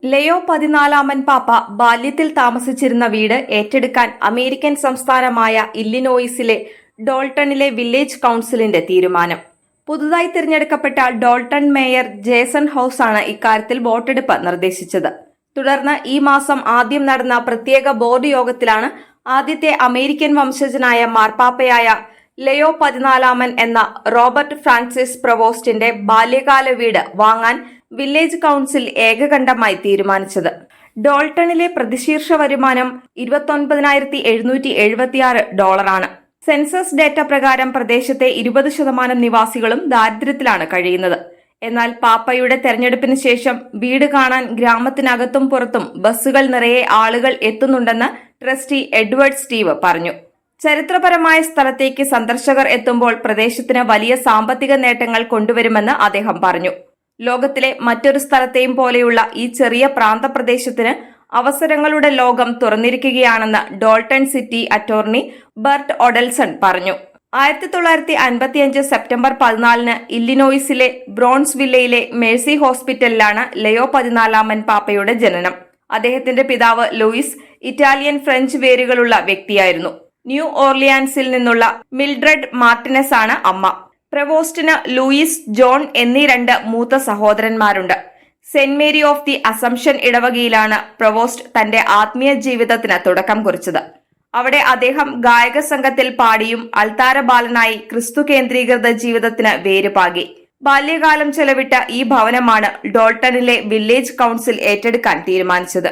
ലയോ 14 പാപ്പ ബാല്യത്തിൽ താമസിച്ചിരുന്ന വീട് ഏറ്റെടുക്കാൻ അമേരിക്കൻ സംസ്ഥാനമായ ഇല്ലിനോയിസിലെ ഡോൾട്ടണിലെ വില്ലേജ് കൌൺസിലിന്റെ തീരുമാനം. പുതുതായി തിരഞ്ഞെടുക്കപ്പെട്ട ഡോൾട്ടൺ മേയർ ജേസൺ ഹൌസ് ആണ് ഇക്കാര്യത്തിൽ വോട്ടെടുപ്പ് നിർദ്ദേശിച്ചത്. തുടർന്ന് ഈ മാസം ആദ്യം നടന്ന പ്രത്യേക ബോർഡ് യോഗത്തിലാണ് ആദ്യത്തെ അമേരിക്കൻ വംശജനായ മാർപ്പാപ്പയായ ലയോ 14 എന്ന റോബർട്ട് ഫ്രാൻസിസ് പ്രവോസ്റ്റിന്റെ ബാല്യകാല വീട് വാങ്ങാൻ വില്ലേജ് കൌൺസിൽ ഏകകണ്ഠമായി തീരുമാനിച്ചത്. ഡോൾട്ടണിലെ പ്രതിശീർഷ വരുമാനം $29,776 സെൻസസ് ഡേറ്റ പ്രകാരം പ്രദേശത്തെ 20% നിവാസികളും ദാരിദ്ര്യത്തിലാണ് കഴിയുന്നത്. എന്നാൽ പാപ്പയുടെ തെരഞ്ഞെടുപ്പിന് ശേഷം വീട് കാണാൻ ഗ്രാമത്തിനകത്തും പുറത്തും ബസ്സുകൾ നിറയെ ആളുകൾ എത്തുന്നുണ്ടെന്ന് ട്രസ്റ്റി എഡ്വേർഡ് സ്റ്റീവ് പറഞ്ഞു. ചരിത്രപരമായ സ്ഥലത്തേക്ക് സന്ദർശകർ എത്തുമ്പോൾ പ്രദേശത്തിന് വലിയ സാമ്പത്തിക നേട്ടങ്ങൾ കൊണ്ടുവരുമെന്ന് അദ്ദേഹം പറഞ്ഞു. ലോകത്തിലെ മറ്റൊരു സ്ഥലത്തെയും പോലെയുള്ള ഈ ചെറിയ പ്രാന്തപ്രദേശത്തിന് അവസരങ്ങളുടെ ലോകം തുറന്നിരിക്കുകയാണെന്ന് ഡോൾട്ടൺ സിറ്റി അറ്റോർണി ബർട്ട് ഒഡൽസൺ പറഞ്ഞു. 1955 സെപ്റ്റംബർ 14 ഇല്ലിനോയിസിലെ ബ്രോൺസ്വില്ലയിലെ മേഴ്സി ഹോസ്പിറ്റലിലാണ് ലയോ 14 പാപ്പയുടെ ജനനം. അദ്ദേഹത്തിന്റെ പിതാവ് ലൂയിസ് ഇറ്റാലിയൻ ഫ്രഞ്ച് വേരുകളുള്ള വ്യക്തിയായിരുന്നു. ന്യൂ ഓർലിയാൻസിൽ നിന്നുള്ള മിൽഡ്രഡ് മാർട്ടിനസ് ആണ് അമ്മ. പ്രവോസ്റ്റിന് ലൂയിസ്, ജോൺ എന്നീ 2 മൂത്ത സഹോദരന്മാരുണ്ട്. Saint Mary of the Assumption ഇടവകയിലാണ് പ്രവോസ്റ്റ് തന്റെ ആത്മീയ ജീവിതത്തിന് തുടക്കം കുറിച്ചത്. അവിടെ അദ്ദേഹം ഗായക സംഘത്തിൽ പാടിയും അൾത്താര ബാലനായി ക്രിസ്തു കേന്ദ്രീകൃത ജീവിതത്തിന് വേരുപാകി. ബാല്യകാലം ചെലവിട്ട ഈ ഭവനമാണ് ഡോൾട്ടണിലെ വില്ലേജ് കൌൺസിൽ ഏറ്റെടുക്കാൻ തീരുമാനിച്ചത്.